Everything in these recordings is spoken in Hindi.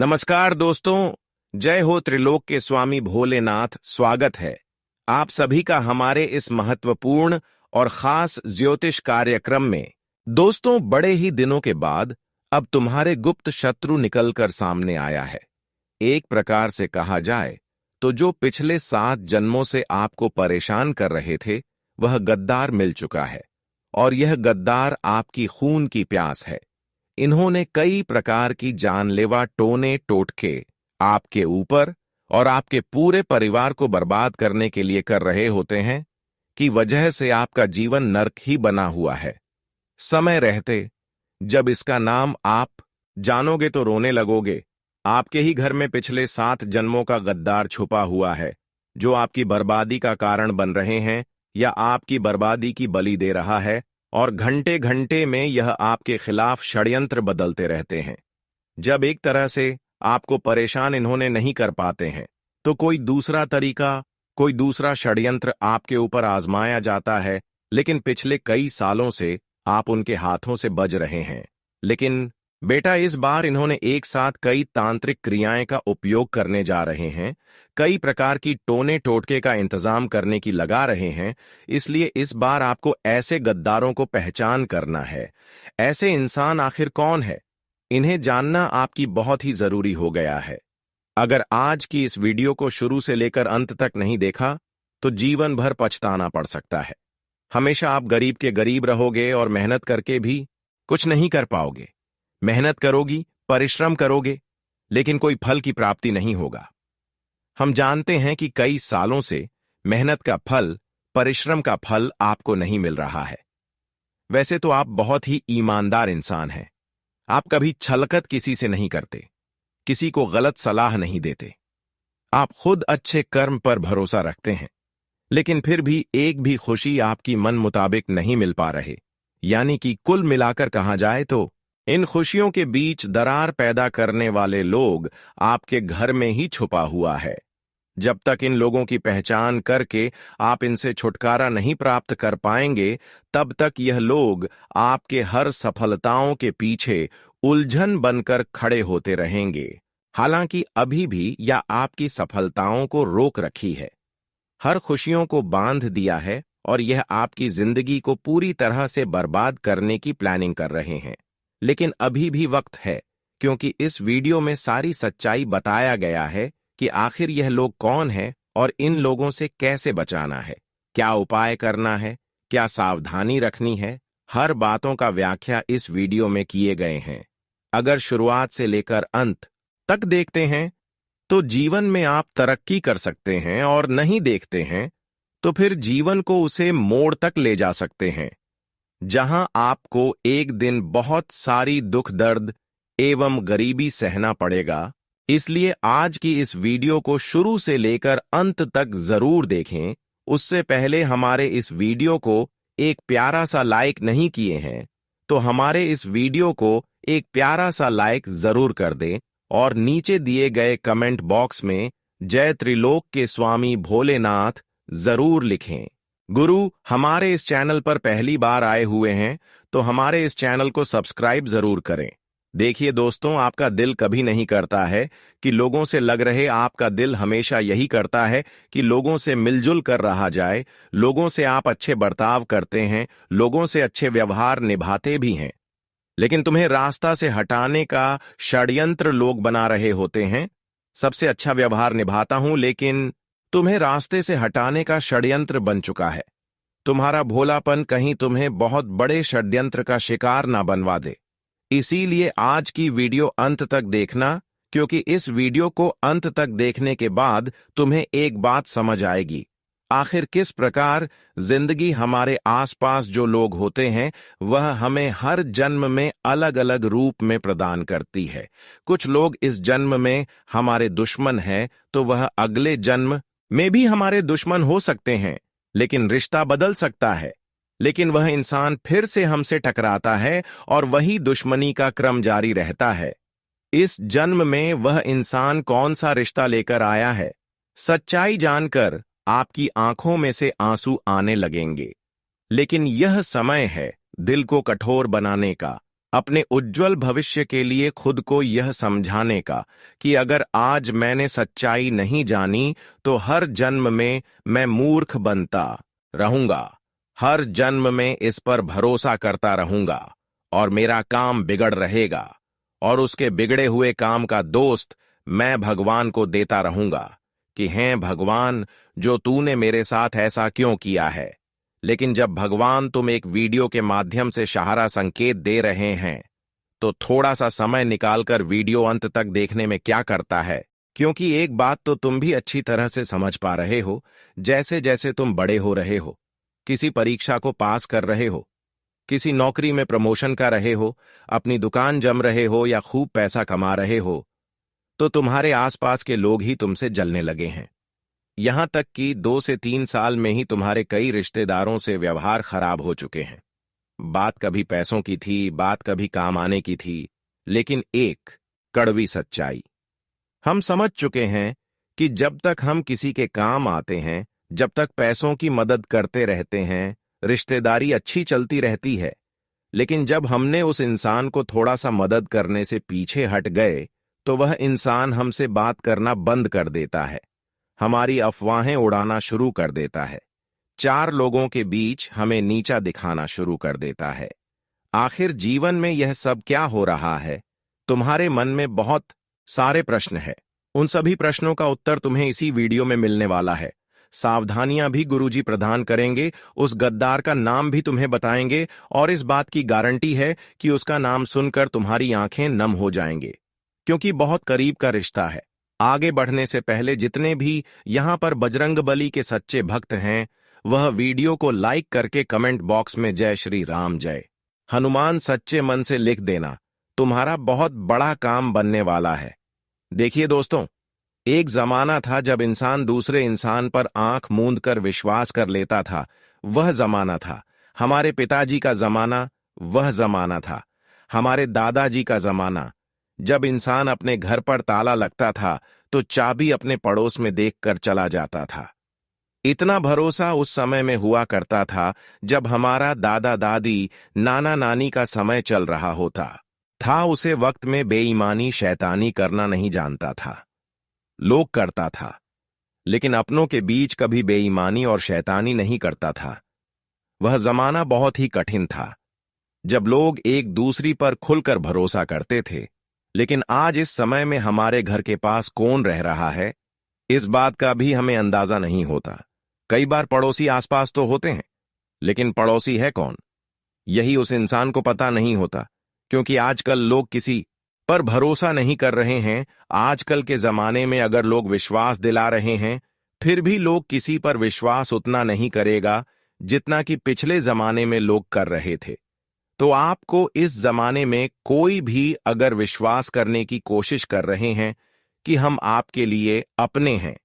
नमस्कार दोस्तों, जय हो त्रिलोक के स्वामी भोलेनाथ। स्वागत है आप सभी का हमारे इस महत्वपूर्ण और खास ज्योतिष कार्यक्रम में। दोस्तों, बड़े ही दिनों के बाद अब तुम्हारे गुप्त शत्रु निकलकर सामने आया है। एक प्रकार से कहा जाए तो जो पिछले 7 जन्मों से आपको परेशान कर रहे थे, वह गद्दार मिल चुका है। और यह गद्दार आपकी खून की प्यास है। इन्होंने कई प्रकार की जानलेवा टोने टोटके आपके ऊपर और आपके पूरे परिवार को बर्बाद करने के लिए कर रहे होते हैं, कि वजह से आपका जीवन नर्क ही बना हुआ है। समय रहते जब इसका नाम आप जानोगे तो रोने लगोगे। आपके ही घर में पिछले 7 जन्मों का गद्दार छुपा हुआ है, जो आपकी बर्बादी का कारण बन रहे हैं या आपकी बर्बादी की बलि दे रहा है। और घंटे घंटे में यह आपके खिलाफ षड्यंत्र बदलते रहते हैं। जब एक तरह से आपको परेशान इन्होंने नहीं कर पाते हैं, तो कोई दूसरा तरीका, कोई दूसरा षड्यंत्र आपके ऊपर आजमाया जाता है। लेकिन पिछले कई सालों से आप उनके हाथों से बच रहे हैं। लेकिन बेटा, इस बार इन्होंने एक साथ कई तांत्रिक क्रियाएं का उपयोग करने जा रहे हैं, कई प्रकार की टोने टोटके का इंतजाम करने की लगा रहे हैं। इसलिए इस बार आपको ऐसे गद्दारों को पहचान करना है। ऐसे इंसान आखिर कौन है, इन्हें जानना आपकी बहुत ही जरूरी हो गया है। अगर आज की इस वीडियो को शुरू से लेकर अंत तक नहीं देखा, तो जीवन भर पछताना पड़ सकता है। हमेशा आप गरीब के गरीब रहोगे और मेहनत करके भी कुछ नहीं कर पाओगे। मेहनत करोगी, परिश्रम करोगे, लेकिन कोई फल की प्राप्ति नहीं होगा। हम जानते हैं कि कई सालों से मेहनत का फल, परिश्रम का फल आपको नहीं मिल रहा है। वैसे तो आप बहुत ही ईमानदार इंसान हैं। आप कभी छलकत किसी से नहीं करते, किसी को गलत सलाह नहीं देते। आप खुद अच्छे कर्म पर भरोसा रखते हैं, लेकिन फिर भी एक भी खुशी आपकी मन मुताबिक नहीं मिल पा रहे। यानी कि कुल मिलाकर कहा जाए तो इन खुशियों के बीच दरार पैदा करने वाले लोग आपके घर में ही छुपा हुआ है। जब तक इन लोगों की पहचान करके आप इनसे छुटकारा नहीं प्राप्त कर पाएंगे, तब तक यह लोग आपके हर सफलताओं के पीछे उलझन बनकर खड़े होते रहेंगे। हालांकि अभी भी यह आपकी सफलताओं को रोक रखी है, हर खुशियों को बांध दिया है, और यह आपकी जिंदगी को पूरी तरह से बर्बाद करने की प्लानिंग कर रहे हैं। लेकिन अभी भी वक्त है, क्योंकि इस वीडियो में सारी सच्चाई बताया गया है कि आखिर यह लोग कौन हैं और इन लोगों से कैसे बचाना है, क्या उपाय करना है, क्या सावधानी रखनी है। हर बातों का व्याख्या इस वीडियो में किए गए हैं। अगर शुरुआत से लेकर अंत तक देखते हैं तो जीवन में आप तरक्की कर सकते हैं, और नहीं देखते हैं तो फिर जीवन को उसे मोड़ तक ले जा सकते हैं, जहां आपको एक दिन बहुत सारी दुख दर्द एवं गरीबी सहना पड़ेगा। इसलिए आज की इस वीडियो को शुरू से लेकर अंत तक जरूर देखें। उससे पहले हमारे इस वीडियो को एक प्यारा सा लाइक नहीं किए हैं, तो हमारे इस वीडियो को एक प्यारा सा लाइक जरूर कर दें, और नीचे दिए गए कमेंट बॉक्स में जय त्रिलोक के स्वामी भोलेनाथ जरूर लिखें। गुरु, हमारे इस चैनल पर पहली बार आए हुए हैं तो हमारे इस चैनल को सब्सक्राइब जरूर करें। देखिए दोस्तों, आपका दिल कभी नहीं करता है कि लोगों से लग रहे, आपका दिल हमेशा यही करता है कि लोगों से मिलजुल कर रहा जाए। लोगों से आप अच्छे बर्ताव करते हैं, लोगों से अच्छे व्यवहार निभाते भी हैं, लेकिन तुम्हें रास्ता से हटाने का षड्यंत्र लोग बना रहे होते हैं। सबसे अच्छा व्यवहार निभाता हूं, लेकिन तुम्हें रास्ते से हटाने का षड्यंत्र बन चुका है। तुम्हारा भोलापन कहीं तुम्हें बहुत बड़े षड्यंत्र का शिकार ना बनवा दे। इसीलिए आज की वीडियो अंत तक देखना, क्योंकि इस वीडियो को अंत तक देखने के बाद तुम्हें एक बात समझ आएगी, आखिर किस प्रकार जिंदगी हमारे आसपास जो लोग होते हैं, वह हमें हर जन्म में अलग अलग रूप में प्रदान करती है। कुछ लोग इस जन्म में हमारे दुश्मन हैं, तो वह अगले जन्म में भी हमारे दुश्मन हो सकते हैं, लेकिन रिश्ता बदल सकता है। लेकिन वह इंसान फिर से हमसे टकराता है और वही दुश्मनी का क्रम जारी रहता है। इस जन्म में वह इंसान कौन सा रिश्ता लेकर आया है, सच्चाई जानकर आपकी आंखों में से आंसू आने लगेंगे। लेकिन यह समय है दिल को कठोर बनाने का, अपने उज्जवल भविष्य के लिए खुद को यह समझाने का कि अगर आज मैंने सच्चाई नहीं जानी तो हर जन्म में मैं मूर्ख बनता रहूंगा, हर जन्म में इस पर भरोसा करता रहूंगा और मेरा काम बिगड़ रहेगा और उसके बिगड़े हुए काम का दोस्त मैं भगवान को देता रहूंगा कि हैं भगवान, जो तूने मेरे साथ ऐसा क्यों किया है। लेकिन जब भगवान तुम एक वीडियो के माध्यम से सहारा संकेत दे रहे हैं तो थोड़ा सा समय निकालकर वीडियो अंत तक देखने में क्या करता है, क्योंकि एक बात तो तुम भी अच्छी तरह से समझ पा रहे हो, जैसे जैसे तुम बड़े हो रहे हो, किसी परीक्षा को पास कर रहे हो, किसी नौकरी में प्रमोशन कर रहे हो, अपनी दुकान जम रहे हो या खूब पैसा कमा रहे हो, तो तुम्हारे आसपास के लोग ही तुमसे जलने लगे हैं। यहां तक कि 2 से 3 साल में ही तुम्हारे कई रिश्तेदारों से व्यवहार खराब हो चुके हैं। बात कभी पैसों की थी, बात कभी काम आने की थी, लेकिन एक कड़वी सच्चाई हम समझ चुके हैं कि जब तक हम किसी के काम आते हैं, जब तक पैसों की मदद करते रहते हैं, रिश्तेदारी अच्छी चलती रहती है। लेकिन जब हमने उस इंसान को थोड़ा सा मदद करने से पीछे हट गए तो वह इंसान हमसे बात करना बंद कर देता है, हमारी अफवाहें उड़ाना शुरू कर देता है, 4 लोगों के बीच हमें नीचा दिखाना शुरू कर देता है। आखिर जीवन में यह सब क्या हो रहा है? तुम्हारे मन में बहुत सारे प्रश्न हैं। उन सभी प्रश्नों का उत्तर तुम्हें इसी वीडियो में मिलने वाला है। सावधानियां भी गुरुजी प्रदान करेंगे, उस गद्दार का नाम भी तुम्हें बताएंगे और इस बात की गारंटी है कि उसका नाम सुनकर तुम्हारी आंखें नम हो जाएंगे, क्योंकि बहुत करीब का रिश्ता है। आगे बढ़ने से पहले जितने भी यहां पर बजरंगबली के सच्चे भक्त हैं, वह वीडियो को लाइक करके कमेंट बॉक्स में जय श्री राम, जय हनुमान सच्चे मन से लिख देना। तुम्हारा बहुत बड़ा काम बनने वाला है। देखिए दोस्तों, एक जमाना था जब इंसान दूसरे इंसान पर आंख मूंद कर विश्वास कर लेता था। वह जमाना था हमारे पिताजी का जमाना, वह जमाना था हमारे दादाजी का जमाना, जब इंसान अपने घर पर ताला लगता था तो चाबी अपने पड़ोस में देखकर चला जाता था। इतना भरोसा उस समय में हुआ करता था जब हमारा दादा दादी, नाना नानी का समय चल रहा होता था। उसे वक्त में बेईमानी शैतानी करना नहीं जानता था, लोग करता था, लेकिन अपनों के बीच कभी बेईमानी और शैतानी नहीं करता था। वह जमाना बहुत ही कठिन था जब लोग एक दूसरी पर खुलकर भरोसा करते थे। लेकिन आज इस समय में हमारे घर के पास कौन रह रहा है, इस बात का भी हमें अंदाजा नहीं होता। कई बार पड़ोसी आसपास तो होते हैं, लेकिन पड़ोसी है कौन, यही उस इंसान को पता नहीं होता, क्योंकि आजकल लोग किसी पर भरोसा नहीं कर रहे हैं। आजकल के जमाने में अगर लोग विश्वास दिला रहे हैं, फिर भी लोग किसी पर विश्वास उतना नहीं करेगा जितना कि पिछले जमाने में लोग कर रहे थे। तो आपको इस जमाने में कोई भी अगर विश्वास करने की कोशिश कर रहे हैं कि हम आपके लिए अपने हैं,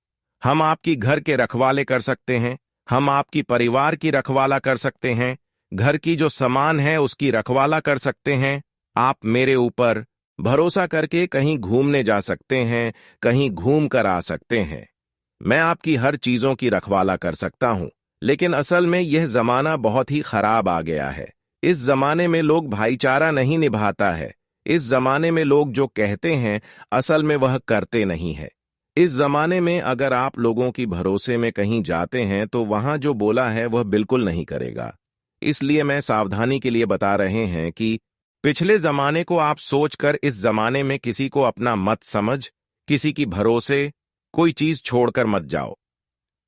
हम आपकी घर के रखवाले कर सकते हैं, हम आपकी परिवार की रखवाला कर सकते हैं, घर की जो सामान है उसकी रखवाला कर सकते हैं, आप मेरे ऊपर भरोसा करके कहीं घूमने जा सकते हैं, कहीं घूम कर आ सकते हैं, मैं आपकी हर चीजों की रखवाला कर सकता हूं। लेकिन असल में यह जमाना बहुत ही खराब आ गया है। इस जमाने में लोग भाईचारा नहीं निभाता है। इस जमाने में लोग जो कहते हैं असल में वह करते नहीं है। इस जमाने में अगर आप लोगों की भरोसे में कहीं जाते हैं तो वहां जो बोला है वह बिल्कुल नहीं करेगा। इसलिए मैं सावधानी के लिए बता रहे हैं कि पिछले जमाने को आप सोचकर इस जमाने में किसी को अपना मत समझ, किसी की भरोसे कोई चीज छोड़कर मत जाओ।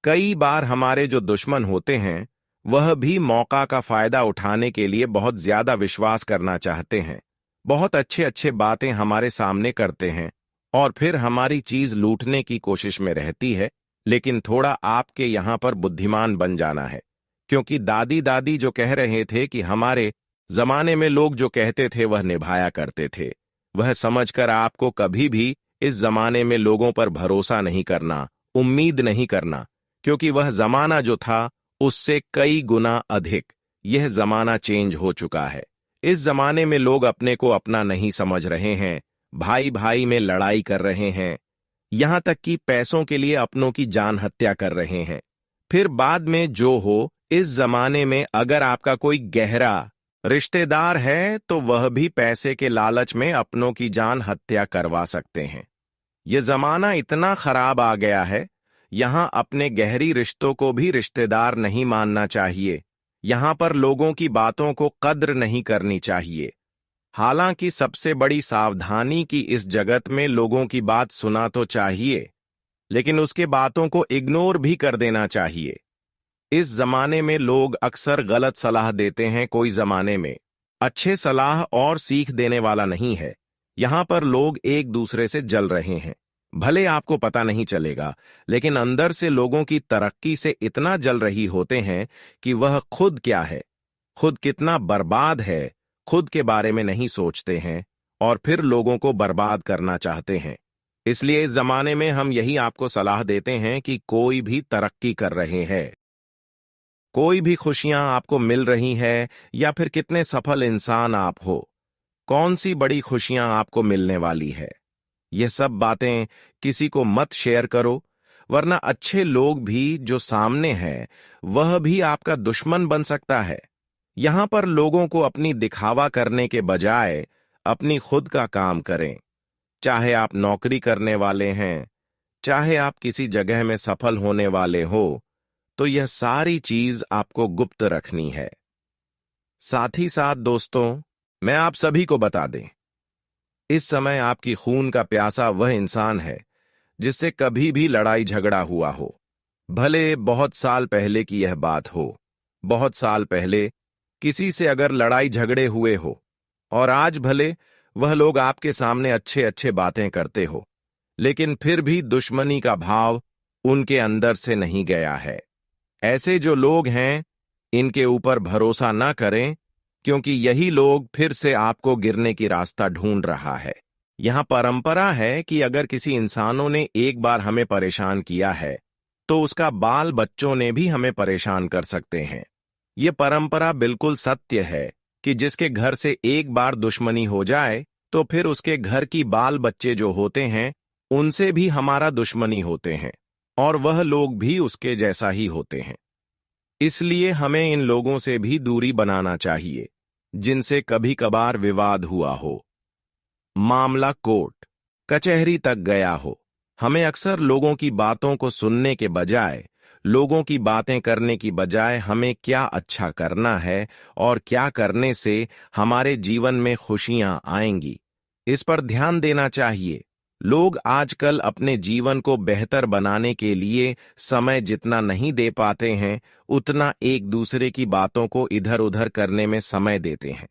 कई बार हमारे जो दुश्मन होते हैं वह भी मौका का फायदा उठाने के लिए बहुत ज्यादा विश्वास करना चाहते हैं, बहुत अच्छे अच्छे बातें हमारे सामने करते हैं और फिर हमारी चीज लूटने की कोशिश में रहती है। लेकिन थोड़ा आपके यहां पर बुद्धिमान बन जाना है, क्योंकि दादी दादी जो कह रहे थे कि हमारे जमाने में लोग जो कहते थे वह निभाया करते थे, वह समझकर आपको कभी भी इस जमाने में लोगों पर भरोसा नहीं करना, उम्मीद नहीं करना, क्योंकि वह जमाना जो था उससे कई गुना अधिक यह जमाना चेंज हो चुका है। इस जमाने में लोग अपने को अपना नहीं समझ रहे हैं, भाई भाई में लड़ाई कर रहे हैं, यहां तक कि पैसों के लिए अपनों की जान हत्या कर रहे हैं। फिर बाद में जो हो, इस जमाने में अगर आपका कोई गहरा रिश्तेदार है तो वह भी पैसे के लालच में अपनों की जान हत्या करवा सकते हैं। ये जमाना इतना खराब आ गया है, यहाँ अपने गहरी रिश्तों को भी रिश्तेदार नहीं मानना चाहिए। यहाँ पर लोगों की बातों को कद्र नहीं करनी चाहिए। हालांकि सबसे बड़ी सावधानी की इस जगत में लोगों की बात सुना तो चाहिए, लेकिन उसके बातों को इग्नोर भी कर देना चाहिए। इस जमाने में लोग अक्सर गलत सलाह देते हैं, कोई जमाने में अच्छे सलाह और सीख देने वाला नहीं है। यहां पर लोग एक दूसरे से जल रहे हैं। भले आपको पता नहीं चलेगा, लेकिन अंदर से लोगों की तरक्की से इतना जल रही होते हैं कि वह खुद क्या है, खुद कितना बर्बाद है, खुद के बारे में नहीं सोचते हैं और फिर लोगों को बर्बाद करना चाहते हैं। इसलिए इस जमाने में हम यही आपको सलाह देते हैं कि कोई भी तरक्की कर रहे हैं, कोई भी खुशियां आपको मिल रही है, या फिर कितने सफल इंसान आप हो, कौन सी बड़ी खुशियां आपको मिलने वाली है, ये सब बातें किसी को मत शेयर करो, वरना अच्छे लोग भी जो सामने हैं वह भी आपका दुश्मन बन सकता है। यहां पर लोगों को अपनी दिखावा करने के बजाय अपनी खुद का काम करें। चाहे आप नौकरी करने वाले हैं, चाहे आप किसी जगह में सफल होने वाले हो, तो यह सारी चीज आपको गुप्त रखनी है। साथ ही साथ दोस्तों, मैं आप सभी को बता दें, इस समय आपकी खून का प्यासा वह इंसान है जिससे कभी भी लड़ाई झगड़ा हुआ हो। भले बहुत साल पहले की यह बात हो, बहुत साल पहले किसी से अगर लड़ाई झगड़े हुए हो, और आज भले वह लोग आपके सामने अच्छे अच्छे बातें करते हो, लेकिन फिर भी दुश्मनी का भाव उनके अंदर से नहीं गया है। ऐसे जो लोग हैं, इनके ऊपर भरोसा ना करें, क्योंकि यही लोग फिर से आपको गिरने की रास्ता ढूंढ रहा है। यहां परंपरा है कि अगर किसी इंसानों ने एक बार हमें परेशान किया है, तो उसका बाल बच्चों ने भी हमें परेशान कर सकते हैं। यह परंपरा बिल्कुल सत्य है कि जिसके घर से एक बार दुश्मनी हो जाए, तो फिर उसके घर की बाल बच्चे जो होते हैं, उनसे भी हमारा दुश्मनी होते हैं, और वह लोग भी उसके जैसा ही होते हैं। इसलिए हमें इन लोगों से भी दूरी बनाना चाहिए जिनसे कभी कभार विवाद हुआ हो, मामला कोर्ट कचहरी तक गया हो। हमें अक्सर लोगों की बातों को सुनने के बजाय, लोगों की बातें करने की बजाय हमें क्या अच्छा करना है और क्या करने से हमारे जीवन में खुशियां आएंगी, इस पर ध्यान देना चाहिए। लोग आजकल अपने जीवन को बेहतर बनाने के लिए समय जितना नहीं दे पाते हैं, उतना एक दूसरे की बातों को इधर उधर करने में समय देते हैं।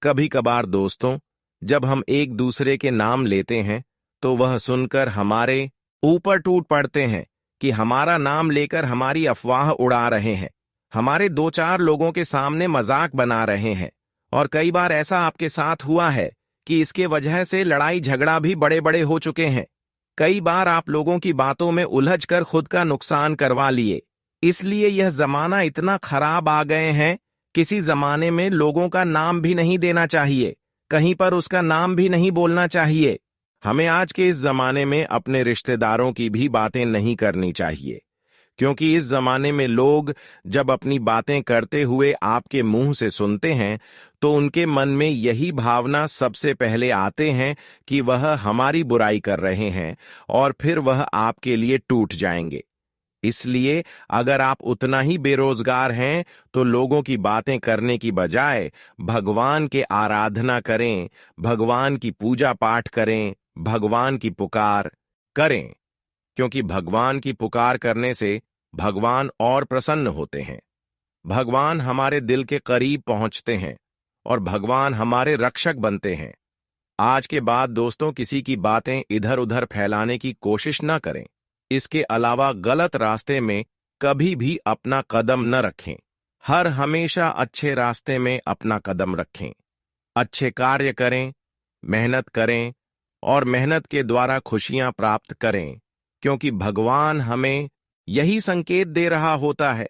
कभी कभार दोस्तों, जब हम एक दूसरे के नाम लेते हैं, तो वह सुनकर हमारे ऊपर टूट पड़ते हैं कि हमारा नाम लेकर हमारी अफवाह उड़ा रहे हैं, हमारे दो चार लोगों के सामने मजाक बना रहे हैं। और कई बार ऐसा आपके साथ हुआ है कि इसके वजह से लड़ाई झगड़ा भी बड़े बड़े हो चुके हैं। कई बार आप लोगों की बातों में उलझकर खुद का नुकसान करवा लिए। इसलिए यह जमाना इतना खराब आ गए हैं, किसी जमाने में लोगों का नाम भी नहीं देना चाहिए, कहीं पर उसका नाम भी नहीं बोलना चाहिए। हमें आज के इस जमाने में अपने रिश्तेदारों की भी बातें नहीं करनी चाहिए, क्योंकि इस जमाने में लोग जब अपनी बातें करते हुए आपके मुंह से सुनते हैं, तो उनके मन में यही भावना सबसे पहले आते हैं कि वह हमारी बुराई कर रहे हैं, और फिर वह आपके लिए टूट जाएंगे। इसलिए अगर आप उतना ही बेरोजगार हैं, तो लोगों की बातें करने की बजाय भगवान के आराधना करें, भगवान की पूजा पाठ करें, भगवान की पुकार करें, क्योंकि भगवान की पुकार करने से भगवान और प्रसन्न होते हैं। भगवान हमारे दिल के करीब पहुंचते हैं और भगवान हमारे रक्षक बनते हैं। आज के बाद दोस्तों, किसी की बातें इधर उधर फैलाने की कोशिश न करें। इसके अलावा गलत रास्ते में कभी भी अपना कदम न रखें। हर हमेशा अच्छे रास्ते में अपना कदम रखें। अच्छे कार्य करें, मेहनत करें और मेहनत के द्वारा खुशियां प्राप्त करें, क्योंकि भगवान हमें यही संकेत दे रहा होता है।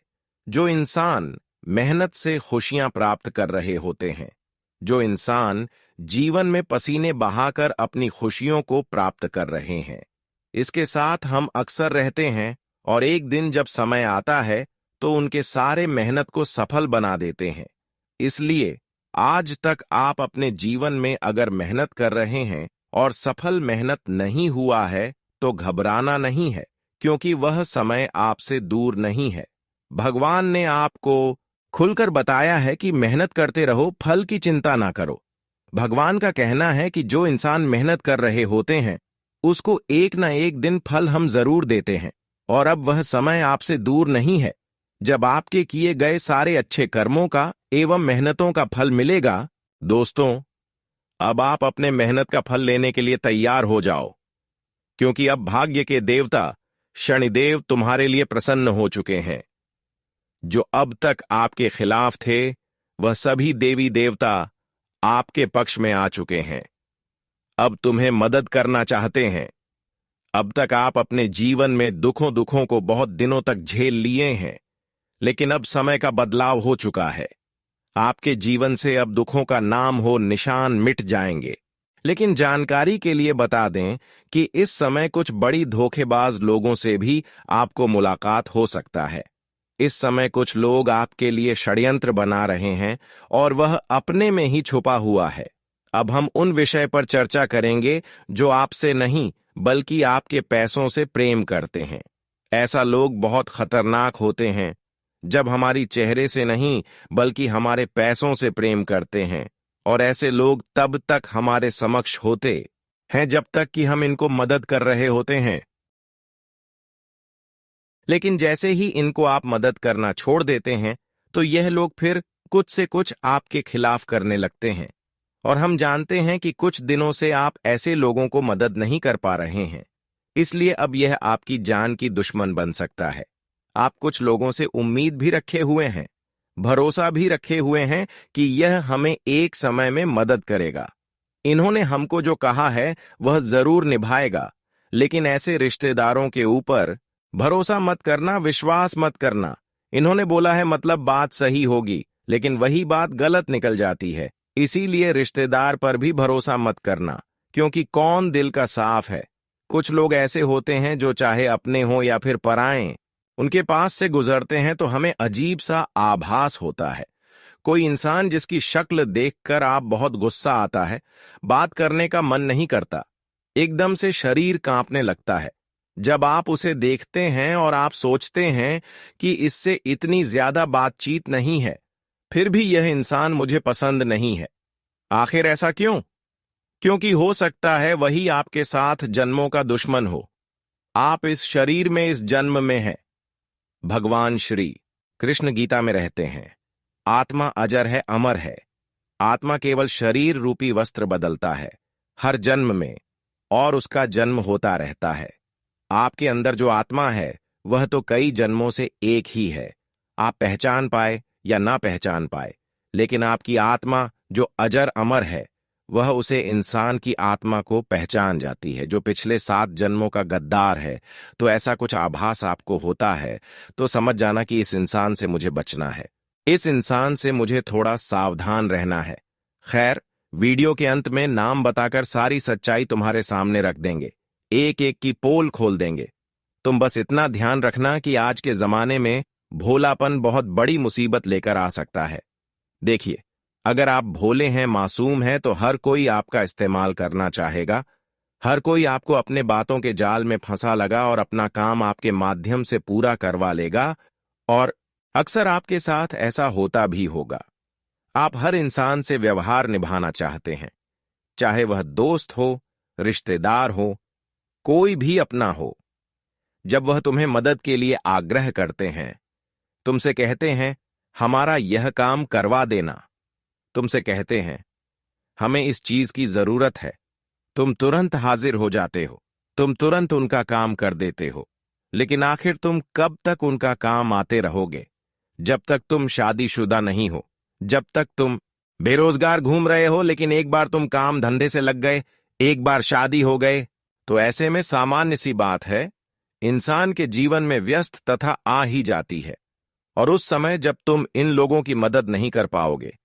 जो इंसान मेहनत से खुशियां प्राप्त कर रहे होते हैं, जो इंसान जीवन में पसीने बहाकर अपनी खुशियों को प्राप्त कर रहे हैं, इसके साथ हम अक्सर रहते हैं, और एक दिन जब समय आता है तो उनके सारे मेहनत को सफल बना देते हैं। इसलिए आज तक आप अपने जीवन में अगर मेहनत कर रहे हैं और सफल मेहनत नहीं हुआ है तो घबराना नहीं है, क्योंकि वह समय आपसे दूर नहीं है। भगवान ने आपको खुलकर बताया है कि मेहनत करते रहो, फल की चिंता ना करो। भगवान का कहना है कि जो इंसान मेहनत कर रहे होते हैं उसको एक न एक दिन फल हम जरूर देते हैं, और अब वह समय आपसे दूर नहीं है जब आपके किए गए सारे अच्छे कर्मों का एवं मेहनतों का फल मिलेगा। दोस्तों, अब आप अपने मेहनत का फल लेने के लिए तैयार हो जाओ, क्योंकि अब भाग्य के देवता शनिदेव तुम्हारे लिए प्रसन्न हो चुके हैं। जो अब तक आपके खिलाफ थे वह सभी देवी देवता आपके पक्ष में आ चुके हैं। अब तुम्हें मदद करना चाहते हैं। अब तक आप अपने जीवन में दुखों को बहुत दिनों तक झेल लिए हैं, लेकिन अब समय का बदलाव हो चुका है। आपके जीवन से अब दुखों का नाम हो निशान मिट जाएंगे। लेकिन जानकारी के लिए बता दें कि इस समय कुछ बड़ी धोखेबाज लोगों से भी आपको मुलाकात हो सकता है। इस समय कुछ लोग आपके लिए षड्यंत्र बना रहे हैं और वह अपने में ही छुपा हुआ है। अब हम उन विषय पर चर्चा करेंगे जो आपसे नहीं बल्कि आपके पैसों से प्रेम करते हैं। ऐसा लोग बहुत खतरनाक होते हैं जब हमारी चेहरे से नहीं बल्कि हमारे पैसों से प्रेम करते हैं, और ऐसे लोग तब तक हमारे समक्ष होते हैं जब तक कि हम इनको मदद कर रहे होते हैं। लेकिन जैसे ही इनको आप मदद करना छोड़ देते हैं तो यह लोग फिर कुछ से कुछ आपके खिलाफ करने लगते हैं, और हम जानते हैं कि कुछ दिनों से आप ऐसे लोगों को मदद नहीं कर पा रहे हैं, इसलिए अब यह आपकी जान की दुश्मन बन सकता है। आप कुछ लोगों से उम्मीद भी रखे हुए हैं, भरोसा भी रखे हुए हैं कि यह हमें एक समय में मदद करेगा। इन्होंने हमको जो कहा है वह जरूर निभाएगा, लेकिन ऐसे रिश्तेदारों के ऊपर भरोसा मत करना, विश्वास मत करना। इन्होंने बोला है मतलब बात सही होगी, लेकिन वही बात गलत निकल जाती है। इसीलिए रिश्तेदार पर भी भरोसा मत करना, क्योंकि कौन दिल का साफ है। कुछ लोग ऐसे होते हैं जो चाहे अपने हों या फिर पराए, उनके पास से गुजरते हैं तो हमें अजीब सा आभास होता है। कोई इंसान जिसकी शक्ल देखकर आप बहुत गुस्सा आता है, बात करने का मन नहीं करता, एकदम से शरीर कांपने लगता है जब आप उसे देखते हैं, और आप सोचते हैं कि इससे इतनी ज्यादा बातचीत नहीं है, फिर भी यह इंसान मुझे पसंद नहीं है। आखिर ऐसा क्यों? क्योंकि हो सकता है वही आपके साथ जन्मों का दुश्मन हो। आप इस शरीर में इस जन्म में हैं। भगवान श्री कृष्ण गीता में रहते हैं, आत्मा अजर है, अमर है। आत्मा केवल शरीर रूपी वस्त्र बदलता है हर जन्म में, और उसका जन्म होता रहता है। आपके अंदर जो आत्मा है वह तो कई जन्मों से एक ही है। आप पहचान पाए या ना पहचान पाए, लेकिन आपकी आत्मा जो अजर अमर है वह उसे इंसान की आत्मा को पहचान जाती है जो पिछले 7 जन्मों का गद्दार है। तो ऐसा कुछ आभास आपको होता है तो समझ जाना कि इस इंसान से मुझे बचना है, इस इंसान से मुझे थोड़ा सावधान रहना है। खैर, वीडियो के अंत में नाम बताकर सारी सच्चाई तुम्हारे सामने रख देंगे, एक एक की पोल खोल देंगे। तुम बस इतना ध्यान रखना कि आज के जमाने में भोलापन बहुत बड़ी मुसीबत लेकर आ सकता है। देखिए, अगर आप भोले हैं, मासूम हैं, तो हर कोई आपका इस्तेमाल करना चाहेगा। हर कोई आपको अपने बातों के जाल में फंसा लगा और अपना काम आपके माध्यम से पूरा करवा लेगा, और अक्सर आपके साथ ऐसा होता भी होगा। आप हर इंसान से व्यवहार निभाना चाहते हैं, चाहे वह दोस्त हो, रिश्तेदार हो, कोई भी अपना हो। जब वह तुम्हें मदद के लिए आग्रह करते हैं, तुमसे कहते हैं हमारा यह काम करवा देना, तुमसे कहते हैं हमें इस चीज की जरूरत है, तुम तुरंत हाजिर हो जाते हो, तुम तुरंत उनका काम कर देते हो। लेकिन आखिर तुम कब तक उनका काम आते रहोगे? जब तक तुम शादीशुदा नहीं हो, जब तक तुम बेरोजगार घूम रहे हो, लेकिन एक बार तुम काम धंधे से लग गए, एक बार शादी हो गए, तो ऐसे में सामान्य सी बात है, इंसान के जीवन में व्यस्त तथा आ ही जाती है। और उस समय जब तुम इन लोगों की मदद नहीं कर पाओगे,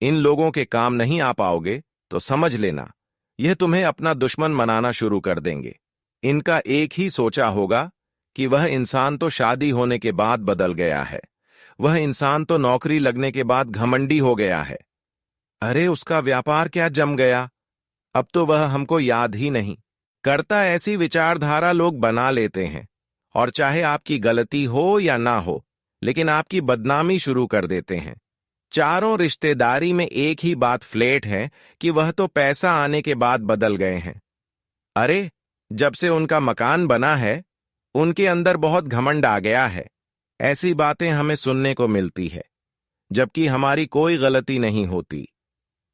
इन लोगों के काम नहीं आ पाओगे, तो समझ लेना यह तुम्हें अपना दुश्मन मनाना शुरू कर देंगे। इनका एक ही सोचा होगा कि वह इंसान तो शादी होने के बाद बदल गया है, वह इंसान तो नौकरी लगने के बाद घमंडी हो गया है। अरे उसका व्यापार क्या जम गया, अब तो वह हमको याद ही नहीं करता। ऐसी विचारधारा लोग बना लेते हैं, और चाहे आपकी गलती हो या ना हो, लेकिन आपकी बदनामी शुरू कर देते हैं। चारों रिश्तेदारी में एक ही बात फ्लैट है कि वह तो पैसा आने के बाद बदल गए हैं। अरे, जब से उनका मकान बना है, उनके अंदर बहुत घमंड आ गया है। ऐसी बातें हमें सुनने को मिलती है, जबकि हमारी कोई गलती नहीं होती।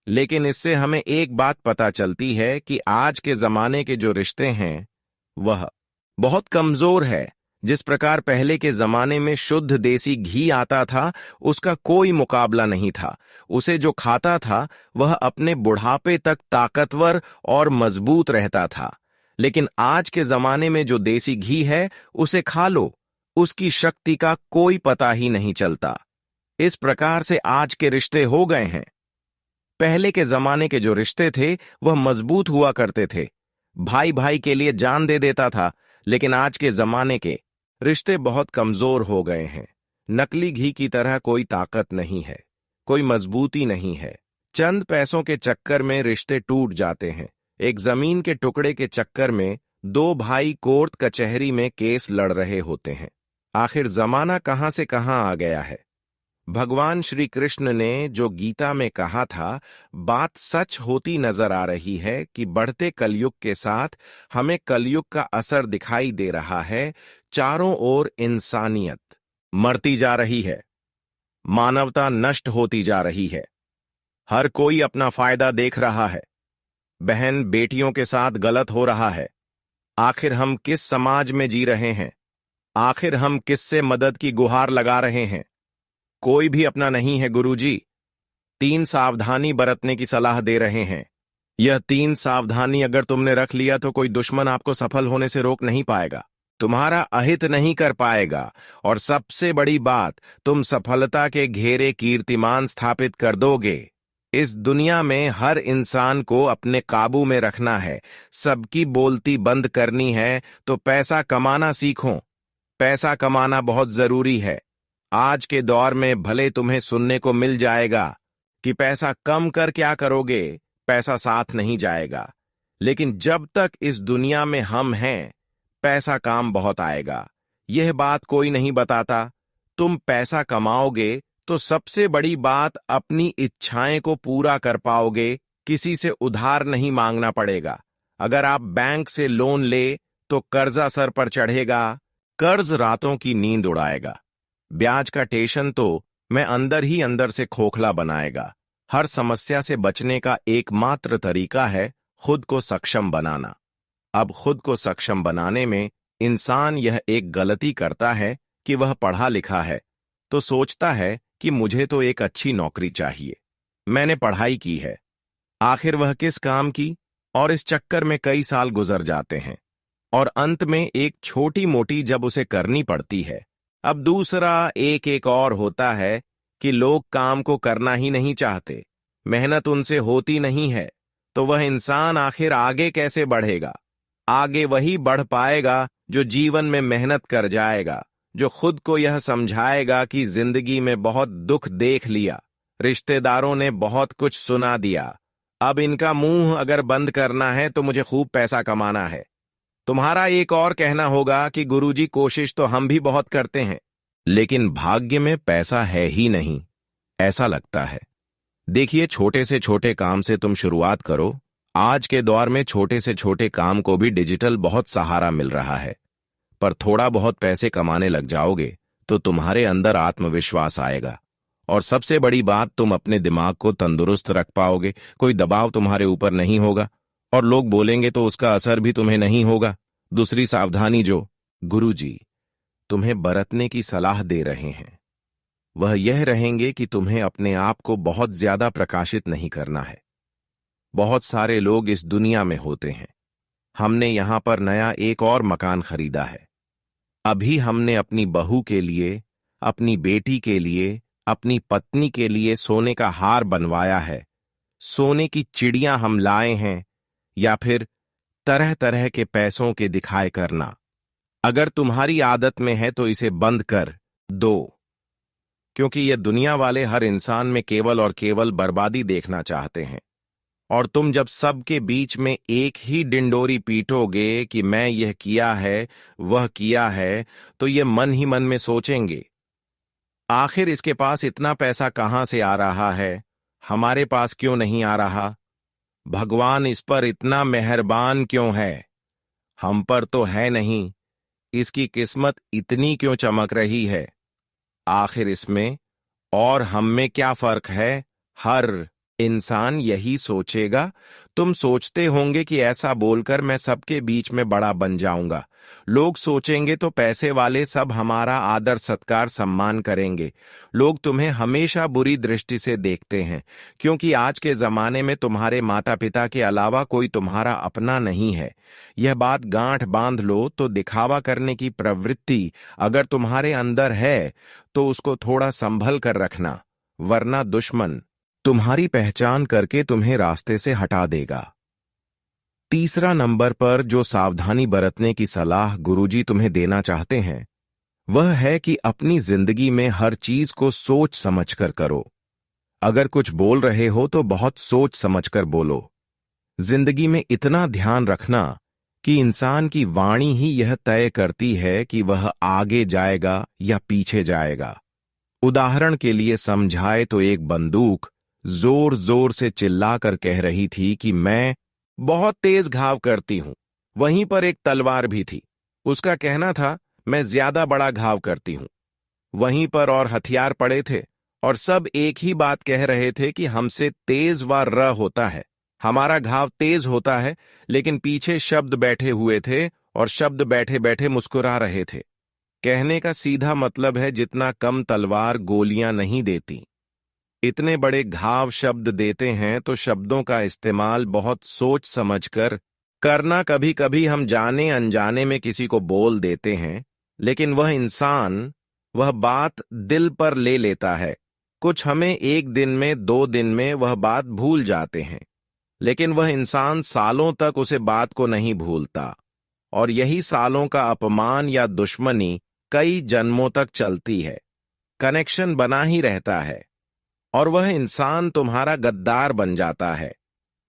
लेकिन इससे हमें एक बात पता चलती है कि आज के जमाने के जो रिश्ते हैं, वह बहुत कमजोर है। जिस प्रकार पहले के जमाने में शुद्ध देसी घी आता था, उसका कोई मुकाबला नहीं था। उसे जो खाता था, वह अपने बुढ़ापे तक ताकतवर और मजबूत रहता था। लेकिन आज के जमाने में जो देसी घी है, उसे खा लो, उसकी शक्ति का कोई पता ही नहीं चलता। इस प्रकार से आज के रिश्ते हो गए हैं। पहले के जमाने के जो रिश्ते थे, वह मजबूत हुआ करते थे। भाई भाई के लिए जान दे देता था। लेकिन आज के जमाने के रिश्ते बहुत कमजोर हो गए हैं। नकली घी की तरह कोई ताकत नहीं है, कोई मजबूती नहीं है। चंद पैसों के चक्कर में रिश्ते टूट जाते हैं। एक जमीन के टुकड़े के चक्कर में दो भाई कोर्ट कचहरी में केस लड़ रहे होते हैं। आखिर जमाना कहां से कहां आ गया है। भगवान श्री कृष्ण ने जो गीता में कहा था, बात सच होती नजर आ रही है कि बढ़ते कलयुग के साथ हमें कलयुग का असर दिखाई दे रहा है। चारों ओर इंसानियत मरती जा रही है, मानवता नष्ट होती जा रही है। हर कोई अपना फायदा देख रहा है। बहन बेटियों के साथ गलत हो रहा है। आखिर हम किस समाज में जी रहे हैं? आखिर हम किससे मदद की गुहार लगा रहे हैं? कोई भी अपना नहीं है गुरुजी। 3 सावधानी बरतने की सलाह दे रहे हैं। यह 3 सावधानी अगर तुमने रख लिया तो कोई दुश्मन आपको सफल होने से रोक नहीं पाएगा, तुम्हारा अहित नहीं कर पाएगा, और सबसे बड़ी बात, तुम सफलता के घेरे कीर्तिमान स्थापित कर दोगे। इस दुनिया में हर इंसान को अपने काबू में रखना है, सबकी बोलती बंद करनी है, तो पैसा कमाना सीखो। पैसा कमाना बहुत जरूरी है। आज के दौर में भले तुम्हें सुनने को मिल जाएगा कि पैसा कम कर क्या करोगे, पैसा साथ नहीं जाएगा। लेकिन जब तक इस दुनिया में हम हैं, पैसा काम बहुत आएगा। यह बात कोई नहीं बताता। तुम पैसा कमाओगे तो सबसे बड़ी बात, अपनी इच्छाएं को पूरा कर पाओगे। किसी से उधार नहीं मांगना पड़ेगा। अगर आप बैंक से लोन ले तो कर्जा सर पर चढ़ेगा, कर्ज रातों की नींद उड़ाएगा। ब्याज का टेंशन तो मैं अंदर ही अंदर से खोखला बनाएगा। हर समस्या से बचने का एकमात्र तरीका है खुद को सक्षम बनाना। अब खुद को सक्षम बनाने में इंसान यह एक गलती करता है कि वह पढ़ा लिखा है तो सोचता है कि मुझे तो एक अच्छी नौकरी चाहिए, मैंने पढ़ाई की है। आखिर वह किस काम की, और इस चक्कर में कई साल गुजर जाते हैं, और अंत में एक छोटी मोटी जब उसे करनी पड़ती है। अब दूसरा एक और होता है कि लोग काम को करना ही नहीं चाहते, मेहनत उनसे होती नहीं है, तो वह इंसान आखिर आगे कैसे बढ़ेगा? आगे वही बढ़ पाएगा जो जीवन में मेहनत कर जाएगा, जो खुद को यह समझाएगा कि जिंदगी में बहुत दुख देख लिया, रिश्तेदारों ने बहुत कुछ सुना दिया, अब इनका मुंह अगर बंद करना है तो मुझे खूब पैसा कमाना है। तुम्हारा एक और कहना होगा कि गुरुजी कोशिश तो हम भी बहुत करते हैं, लेकिन भाग्य में पैसा है ही नहीं, ऐसा लगता है। देखिए, छोटे से छोटे काम से तुम शुरुआत करो। आज के दौर में छोटे से छोटे काम को भी डिजिटल बहुत सहारा मिल रहा है। पर थोड़ा बहुत पैसे कमाने लग जाओगे तो तुम्हारे अंदर आत्मविश्वास आएगा, और सबसे बड़ी बात, तुम अपने दिमाग को तंदुरुस्त रख पाओगे। कोई दबाव तुम्हारे ऊपर नहीं होगा, और लोग बोलेंगे तो उसका असर भी तुम्हें नहीं होगा। दूसरी सावधानी जो गुरुजी तुम्हें बरतने की सलाह दे रहे हैं, वह यह रहेंगे कि तुम्हें अपने आप को बहुत ज्यादा प्रकाशित नहीं करना है। बहुत सारे लोग इस दुनिया में होते हैं। हमने यहां पर नया एक और मकान खरीदा है। अभी हमने अपनी बहू के लिए, अपनी बेटी के लिए, अपनी पत्नी के लिए सोने का हार बनवाया है। सोने की चिड़ियां हम लाए हैं, या फिर तरह तरह के पैसों के दिखाए करना। अगर तुम्हारी आदत में है तो इसे बंद कर दो, क्योंकि ये दुनिया वाले हर इंसान में केवल और केवल बर्बादी देखना चाहते हैं। और तुम जब सबके बीच में एक ही डिंडोरी पीटोगे कि मैं यह किया है, वह किया है, तो ये मन ही मन में सोचेंगे, आखिर इसके पास इतना पैसा कहाँ से आ रहा है, हमारे पास क्यों नहीं आ रहा? भगवान इस पर इतना मेहरबान क्यों है? हम पर तो है नहीं, इसकी किस्मत इतनी क्यों चमक रही है? आखिर इसमें और हम में क्या फर्क है? हर इंसान यही सोचेगा। तुम सोचते होंगे कि ऐसा बोलकर मैं सबके बीच में बड़ा बन जाऊंगा। लोग सोचेंगे तो पैसे वाले सब हमारा आदर सत्कार सम्मान करेंगे। लोग तुम्हें हमेशा बुरी दृष्टि से देखते हैं, क्योंकि आज के जमाने में तुम्हारे माता पिता के अलावा कोई तुम्हारा अपना नहीं है। यह बात गांठ बांध लो तो दिखावा करने की प्रवृत्ति अगर तुम्हारे अंदर है तो उसको थोड़ा संभल कर रखना, वरना दुश्मन तुम्हारी पहचान करके तुम्हें रास्ते से हटा देगा। तीसरा नंबर पर जो सावधानी बरतने की सलाह गुरुजी तुम्हें देना चाहते हैं वह है कि अपनी जिंदगी में हर चीज को सोच समझकर करो। अगर कुछ बोल रहे हो तो बहुत सोच समझकर बोलो। जिंदगी में इतना ध्यान रखना कि इंसान की वाणी ही यह तय करती है कि वह आगे जाएगा या पीछे जाएगा। उदाहरण के लिए समझाए तो एक बंदूक जोर जोर से चिल्लाकर कह रही थी कि मैं बहुत तेज घाव करती हूं। वहीं पर एक तलवार भी थी, उसका कहना था मैं ज्यादा बड़ा घाव करती हूं। वहीं पर और हथियार पड़े थे और सब एक ही बात कह रहे थे कि हमसे तेज व र होता है, हमारा घाव तेज होता है। लेकिन पीछे शब्द बैठे हुए थे और शब्द बैठे बैठे मुस्कुरा रहे थे। कहने का सीधा मतलब है जितना कम तलवार गोलियां नहीं देती, इतने बड़े घाव शब्द देते हैं। तो शब्दों का इस्तेमाल बहुत सोच समझकर करना। कभी कभी हम जाने अनजाने में किसी को बोल देते हैं, लेकिन वह इंसान वह बात दिल पर ले लेता है। कुछ हमें एक दिन में 2 दिन में वह बात भूल जाते हैं, लेकिन वह इंसान सालों तक उसे बात को नहीं भूलता। और यही सालों का अपमान या दुश्मनी कई जन्मों तक चलती है। कनेक्शन बना ही रहता है और वह इंसान तुम्हारा गद्दार बन जाता है।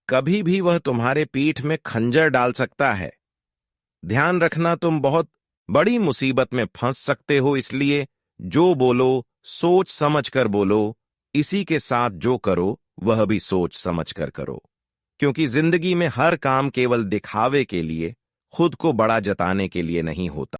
कभी भी वह तुम्हारे पीठ में खंजर डाल सकता है। ध्यान रखना, तुम बहुत बड़ी मुसीबत में फंस सकते हो। इसलिए जो बोलो सोच समझ कर बोलो। इसी के साथ जो करो वह भी सोच समझ कर करो, क्योंकि जिंदगी में हर काम केवल दिखावे के लिए, खुद को बड़ा जताने के लिए नहीं होता।